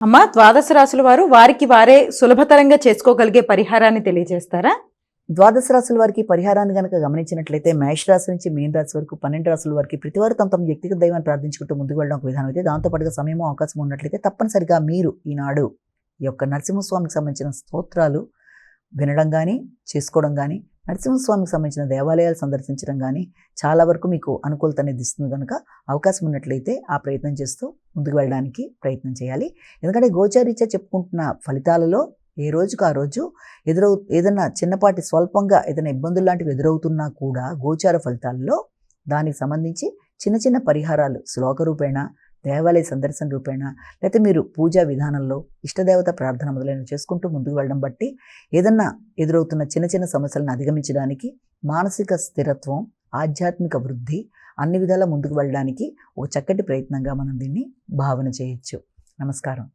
అమ్మా, ద్వాదశ రాశుల వారు వారికి వారే సులభతరంగా చేసుకోగలిగే పరిహారాన్ని తెలియజేస్తారా? ద్వాదశ రాశుల వారికి పరిహారాన్ని కనుక గమనించినట్లయితే మేష రాశి నుంచి మీన రాశి వరకు 12 రాశుల వారికి ప్రతివారు తమ తమ వ్యక్తిగత దైవాన్ని ప్రార్థించుకుంటూ ముందుకు వెళ్ళడం ఒక విధానం అయితే, దాంతోపాటుగా సమయము అవకాశం ఉన్నట్లయితే తప్పనిసరిగా మీరు ఈనాడు ఈ యొక్క నరసింహస్వామికి సంబంధించిన స్తోత్రాలు వినడం కానీ, చేసుకోవడం కానీ, నరసింహస్వామికి సంబంధించిన దేవాలయాలు సందర్శించడం కానీ చాలా వరకు మీకు అనుకూలత అనేది ఇస్తుంది. కనుక అవకాశం ఉన్నట్లయితే ఆ ప్రయత్నం చేస్తూ ముందుకు వెళ్ళడానికి ప్రయత్నం చేయాలి. ఎందుకంటే గోచారీత్యా చెప్పుకుంటున్న ఫలితాలలో ఏ రోజుకు ఆ రోజు ఏదైనా చిన్నపాటి స్వల్పంగా ఏదైనా ఇబ్బందులు లాంటివి ఎదురవుతున్నా కూడా గోచార ఫలితాల్లో దానికి సంబంధించి చిన్న చిన్న పరిహారాలు శ్లోక రూపేణ, దేవాలయ సందర్శన రూపేణ, లేకపోతే మీరు పూజా విధానంలో ఇష్టదేవత ప్రార్థన మొదలైనవి చేసుకుంటూ ముందుకు వెళ్ళడం బట్టి ఏదన్నా ఎదురవుతున్న చిన్న చిన్న సమస్యలను అధిగమించడానికి, మానసిక స్థిరత్వం, ఆధ్యాత్మిక వృద్ధి అన్ని విధాలా ముందుకు వెళ్ళడానికి ఒక చక్కటి ప్రయత్నంగా మనం దీన్ని భావన చేయొచ్చు. నమస్కారం.